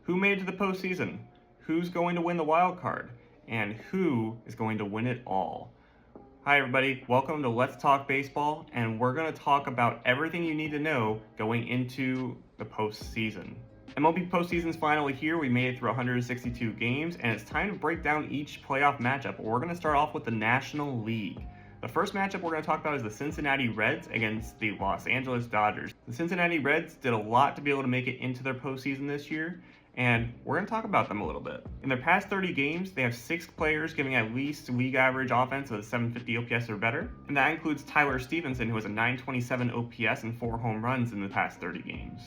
Who made it to the postseason? Who's going to win the wild card? And who is going to win it all? Hi everybody, welcome to Let's Talk Baseball, and we're going to talk about everything you need to know going into the postseason. MLB postseason's finally here. We made it through 162 games, and it's time to break down each playoff matchup. We're going to start off with the National League. The first matchup we're going to talk about is the Cincinnati Reds against the Los Angeles Dodgers. The Cincinnati Reds did a lot to be able to make it into their postseason this year, and we're going to talk about them a little bit. In their past 30 games, they have 6 players giving at least league average offense of 750 OPS or better, and that includes Tyler Stevenson, who has a 927 OPS and 4 home runs in the past 30 games.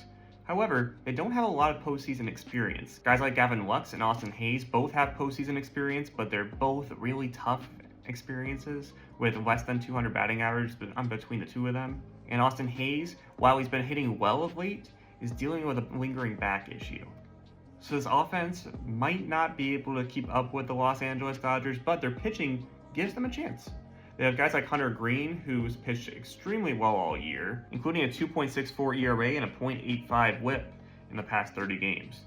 However, they don't have a lot of postseason experience. Guys like Gavin Lux and Austin Hayes both have postseason experience, but they're both really tough experiences with less than 200 batting average between the two of them. And Austin Hayes, while he's been hitting well of late, is dealing with a lingering back issue. So this offense might not be able to keep up with the Los Angeles Dodgers, but their pitching gives them a chance. They have guys like Hunter Green, who's pitched extremely well all year, including a 2.64 ERA and a .85 WHIP in the past 30 games.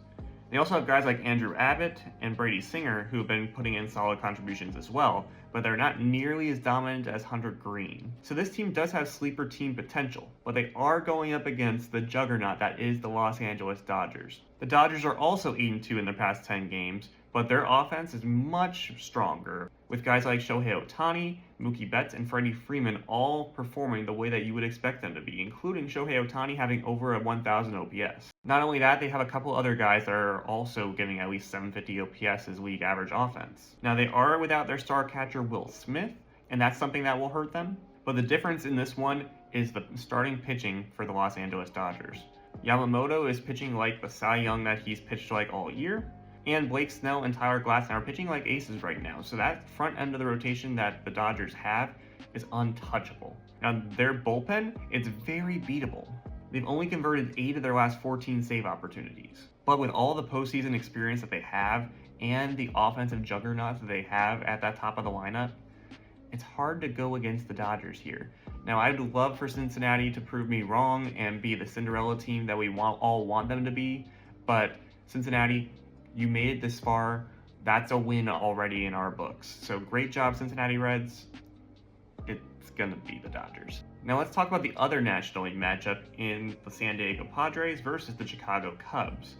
They also have guys like Andrew Abbott and Brady Singer, who have been putting in solid contributions as well, but they're not nearly as dominant as Hunter Green. So this team does have sleeper team potential, but they are going up against the juggernaut that is the Los Angeles Dodgers. The Dodgers are also 8-2 in their past 10 games, but their offense is much stronger, with guys like Shohei Ohtani, Mookie Betts, and Freddie Freeman all performing the way that you would expect them to be, including Shohei Ohtani having over a 1,000 OPS. Not only that, they have a couple other guys that are also giving at least 750 OPS as league average offense. Now, they are without their star catcher Will Smith, and that's something that will hurt them, but the difference in this one is the starting pitching for the Los Angeles Dodgers. Yamamoto is pitching like the Cy Young that he's pitched like all year, and Blake Snell and Tyler Glasnow are pitching like aces right now, so that front end of the rotation that the Dodgers have is untouchable. Now, their bullpen, it's very beatable. They've only converted 8 of their last 14 save opportunities. But with all the postseason experience that they have and the offensive juggernaut that they have at that top of the lineup, it's hard to go against the Dodgers here. Now, I'd love for Cincinnati to prove me wrong and be the Cinderella team that we all want them to be, but Cincinnati, you made it this far. That's a win already in our books. So great job, Cincinnati Reds. It's gonna be the Dodgers. Now let's talk about the other National League matchup in the San Diego Padres versus the Chicago Cubs.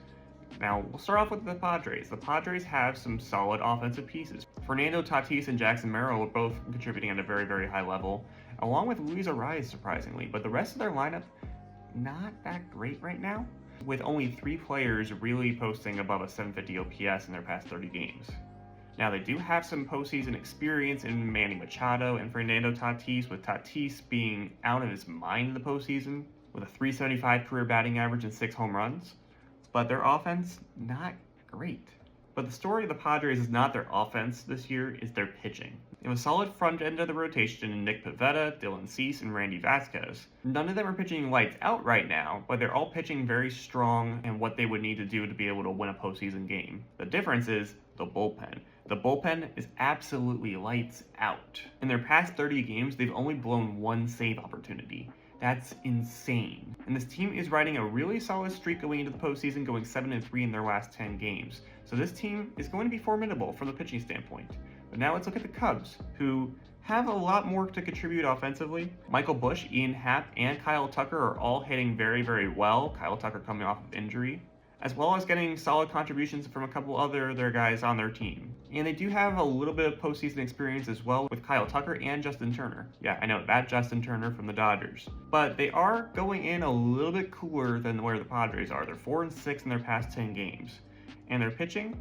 Now, we'll start off with the Padres. The Padres have some solid offensive pieces. Fernando Tatis and Jackson Merrill are both contributing at a very, very high level, along with Luis Arraez, surprisingly. But the rest of their lineup, not that great right now, with only 3 players really posting above a 750 OPS in their past 30 games. Now, they do have some postseason experience in Manny Machado and Fernando Tatis, with Tatis being out of his mind in the postseason, with a .375 career batting average and 6 home runs. But their offense, not great. But the story of the Padres is not their offense this year, it's their pitching. They have a solid front end of the rotation in Nick Pivetta, Dylan Cease, and Randy Vasquez. None of them are pitching lights out right now, but they're all pitching very strong and what they would need to do to be able to win a postseason game. The difference is the bullpen. The bullpen is absolutely lights out. In their past 30 games, they've only blown 1 save opportunity. That's insane. And this team is riding a really solid streak going into the postseason, going 7-3 in their last 10 games. So this team is going to be formidable from the pitching standpoint. But now let's look at the Cubs, who have a lot more to contribute offensively. Michael Busch, Ian Happ, and Kyle Tucker are all hitting very, very well. Kyle Tucker coming off of injury, as well as getting solid contributions from a couple other their guys on their team. And they do have a little bit of postseason experience as well with Kyle Tucker and Justin Turner. Yeah, I know, that Justin Turner from the Dodgers. But they are going in a little bit cooler than where the Padres are. They're 4-6 in their past 10 games. And their pitching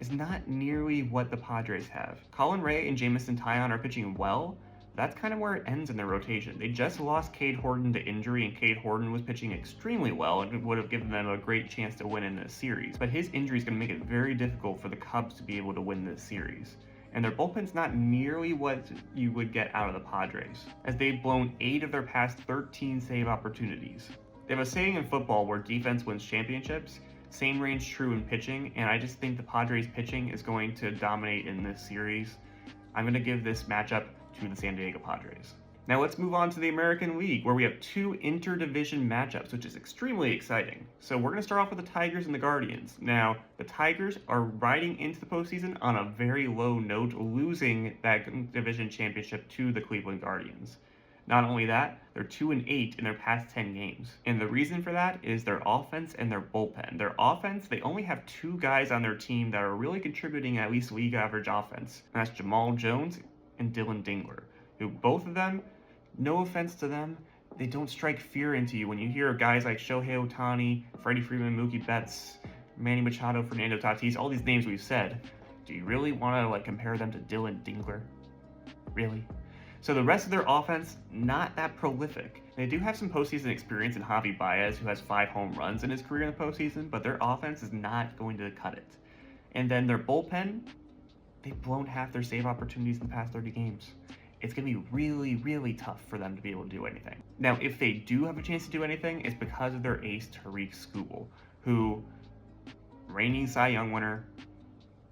is not nearly what the Padres have. Colin Ray and Jamison Taillon are pitching well. That's kind of where it ends in their rotation. They just lost Cade Horton to injury, and Cade Horton was pitching extremely well and would have given them a great chance to win in this series. But his injury is going to make it very difficult for the Cubs to be able to win this series. And their bullpen's not nearly what you would get out of the Padres, as they've blown 8 of their past 13 save opportunities. They have a saying in football where defense wins championships. Same range true in pitching, and I just think the Padres pitching is going to dominate in this series. I'm going to give this matchup to the San Diego Padres. Now let's move on to the American League, where we have two interdivision matchups, which is extremely exciting. So we're going to start off with the Tigers and the Guardians. Now, the Tigers are riding into the postseason on a very low note, losing that division championship to the Cleveland Guardians. Not only that, they're 2-8 in their past 10 games. And the reason for that is their offense and their bullpen. Their offense, they only have two guys on their team that are really contributing at least league average offense. And that's Jamal Jones and Dylan Dingler, who both of them, no offense to them, they don't strike fear into you. When you hear guys like Shohei Ohtani, Freddie Freeman, Mookie Betts, Manny Machado, Fernando Tatis, all these names we've said, do you really want to compare them to Dylan Dingler? Really? So the rest of their offense, not that prolific. They do have some postseason experience in Javi Baez, who has 5 home runs in his career in the postseason, but their offense is not going to cut it. And then their bullpen, they've blown half their save opportunities in the past 30 games. It's going to be really, really tough for them to be able to do anything. Now, if they do have a chance to do anything, it's because of their ace, Tariq Skubal, who, reigning Cy Young winner,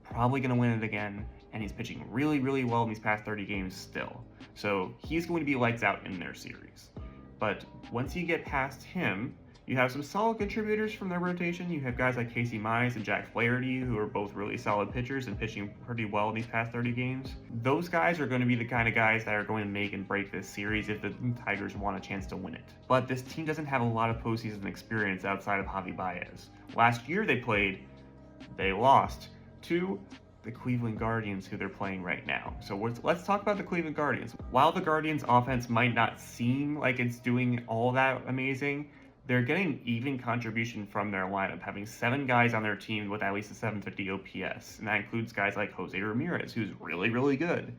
probably going to win it again, and he's pitching really, really well in these past 30 games still. So he's going to be lights out in their series. But once you get past him, you have some solid contributors from their rotation. You have guys like Casey Mize and Jack Flaherty, who are both really solid pitchers and pitching pretty well in these past 30 games. Those guys are going to be the kind of guys that are going to make and break this series if the Tigers want a chance to win it. But this team doesn't have a lot of postseason experience outside of Javi Baez. Last year they lost to the Cleveland Guardians, who they're playing right now. So let's talk about the Cleveland Guardians. While the Guardians offense might not seem like it's doing all that amazing, they're getting even contribution from their lineup, having 7 guys on their team with at least a 750 OPS, and that includes guys like Jose Ramirez, who's really, really good.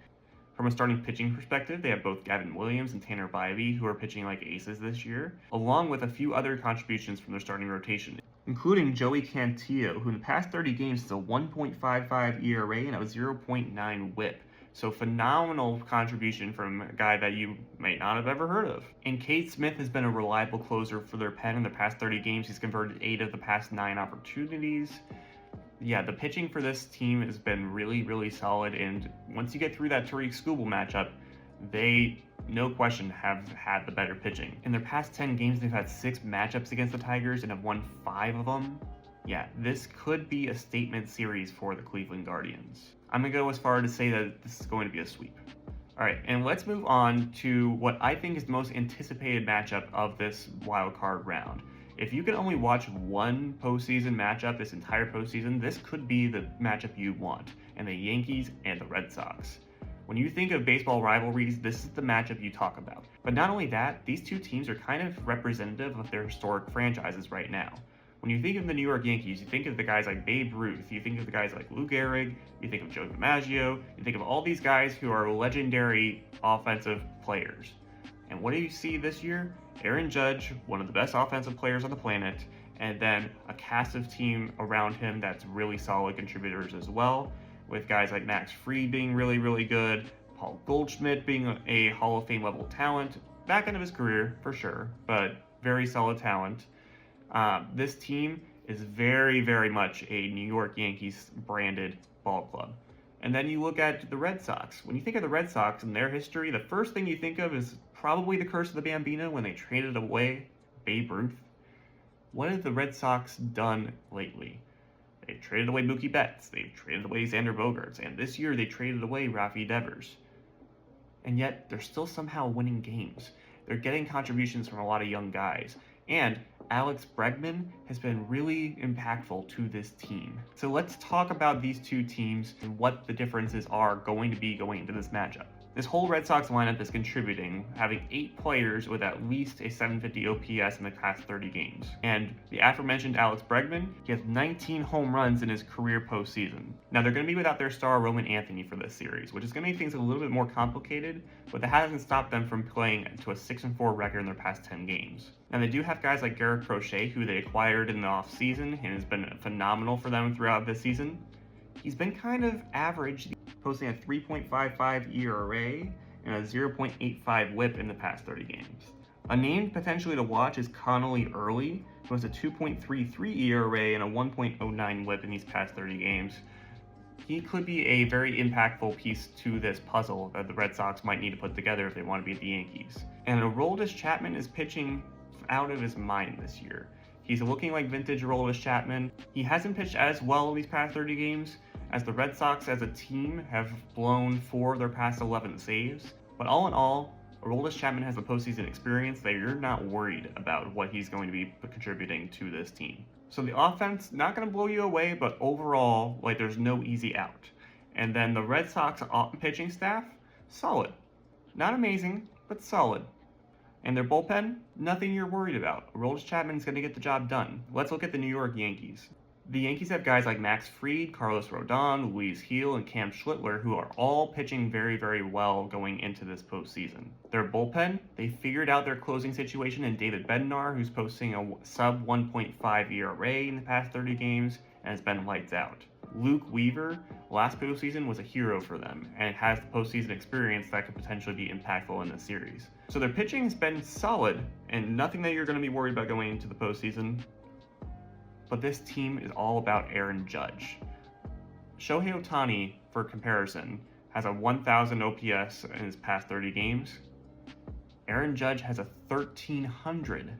From a starting pitching perspective, they have both Gavin Williams and Tanner Bybee, who are pitching like aces this year, along with a few other contributions from their starting rotation, including Joey Cantillo, who in the past 30 games is a 1.55 ERA and a 0.9 WHIP. So phenomenal contribution from a guy that you may not have ever heard of. And Cade Smith has been a reliable closer for their pen in the past 30 games. He's converted 8 of the past 9 opportunities. Yeah, the pitching for this team has been really, really solid. And once you get through that Tariq Skubal matchup, they, no question, have had the better pitching. In their past 10 games, they've had 6 matchups against the Tigers and have won 5 of them. Yeah, this could be a statement series for the Cleveland Guardians. I'm going to go as far to say that this is going to be a sweep. All right, and let's move on to what I think is the most anticipated matchup of this wild card round. If you can only watch one postseason matchup this entire postseason, this could be the matchup you want, and the Yankees and the Red Sox. When you think of baseball rivalries, this is the matchup you talk about. But not only that, these two teams are kind of representative of their historic franchises right now. When you think of the New York Yankees, you think of the guys like Babe Ruth, you think of the guys like Lou Gehrig, you think of Joe DiMaggio, you think of all these guys who are legendary offensive players. And what do you see this year? Aaron Judge, one of the best offensive players on the planet, and then a cast of team around him that's really solid contributors as well, with guys like Max Fried being really, really good, Paul Goldschmidt being a Hall of Fame level talent, back end of his career for sure, but very solid talent. This team is very, very much a New York Yankees branded ball club. And then you look at the Red Sox. When you think of the Red Sox and their history, the first thing you think of is probably the curse of the Bambino when they traded away Babe Ruth. What have the Red Sox done lately? They've traded away Mookie Betts. They've traded away Xander Bogaerts. And this year they traded away Rafi Devers. And yet they're still somehow winning games. They're getting contributions from a lot of young guys. And Alex Bregman has been really impactful to this team. So let's talk about these two teams and what the differences are going to be going into this matchup. This whole Red Sox lineup is contributing, having 8 players with at least a 750 OPS in the past 30 games. And the aforementioned Alex Bregman, he has 19 home runs in his career postseason. Now they're going to be without their star Roman Anthony for this series, which is going to make things a little bit more complicated, but that hasn't stopped them from playing to a 6-4 record in their past 10 games. Now they do have guys like Garrett Crochet, who they acquired in the offseason and has been phenomenal for them throughout this season. He's been kind of average, posting a 3.55 ERA and a 0.85 WHIP in the past 30 games. A name potentially to watch is Connolly Early, who has a 2.33 ERA and a 1.09 WHIP in these past 30 games. he could be a very impactful piece to this puzzle that the Red Sox might need to put together if they want to beat the Yankees. And Aroldis Chapman is pitching out of his mind this year. He's looking like vintage Aroldis Chapman. He hasn't pitched as well these past 30 games, as the Red Sox as a team have blown 4 of their past 11 saves. But all in all, Aroldis Chapman has the postseason experience that you're not worried about what he's going to be contributing to this team. So the offense, not going to blow you away, but overall, like, there's no easy out. And then the Red Sox pitching staff, solid. Not amazing, but solid. And their bullpen, nothing you're worried about. Aroldis Chapman's going to get the job done. Let's look at the New York Yankees. The Yankees have guys like Max Fried, Carlos Rodon, Luis Gil, and Cam Schlittler, who are all pitching very, very well going into this postseason. Their bullpen, they figured out their closing situation in David Bednar, who's posting a sub 1.5 ERA in the past 30 games and has been lights out. Luke Weaver, last postseason, was a hero for them and has the postseason experience that could potentially be impactful in this series. So their pitching has been solid and nothing that you're going to be worried about going into the postseason. But this team is all about Aaron Judge. Shohei Ohtani, for comparison, has a 1,000 OPS in his past 30 games. Aaron Judge has a 1,300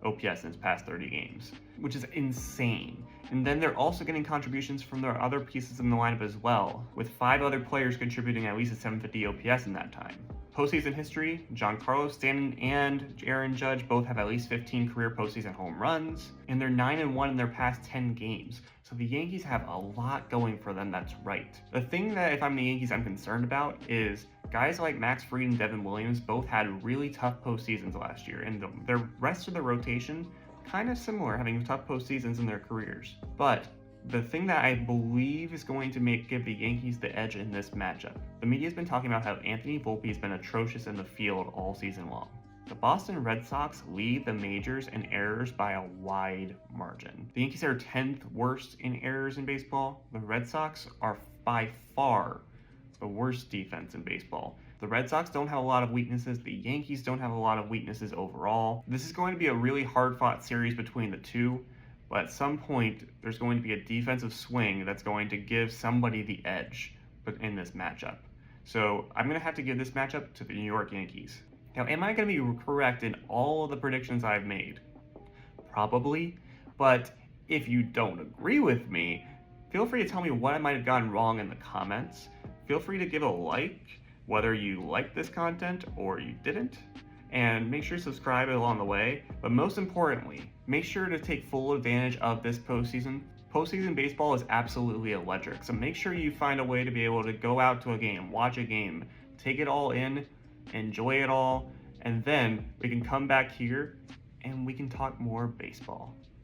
OPS in his past 30 games, which is insane. And then they're also getting contributions from their other pieces in the lineup as well, with 5 other players contributing at least a 750 OPS in that time. Postseason history, Giancarlo Stanton and Aaron Judge both have at least 15 career postseason home runs, and they're 9-1 in their past 10 games. So the Yankees have a lot going for them that's right. The thing that if I'm the Yankees I'm concerned about is guys like Max Fried and Devin Williams both had really tough postseasons last year, and the rest of the rotation kind of similar, having tough postseasons in their careers. But the thing that I believe is going to give the Yankees the edge in this matchup. The media has been talking about how Anthony Volpe has been atrocious in the field all season long. The Boston Red Sox lead the majors in errors by a wide margin. The Yankees are 10th worst in errors in baseball. The Red Sox are by far the worst defense in baseball. The Red Sox don't have a lot of weaknesses. The Yankees don't have a lot of weaknesses overall. This is going to be a really hard-fought series between the two. But at some point, there's going to be a defensive swing that's going to give somebody the edge in this matchup. So I'm going to have to give this matchup to the New York Yankees. Now, am I going to be correct in all of the predictions I've made? Probably. But if you don't agree with me, feel free to tell me what I might have gotten wrong in the comments. Feel free to give a like, whether you like this content or you didn't. And make sure to subscribe along the way. But most importantly, make sure to take full advantage of this postseason. Postseason baseball is absolutely electric. So make sure you find a way to be able to go out to a game, watch a game, take it all in, enjoy it all, and then we can come back here and we can talk more baseball.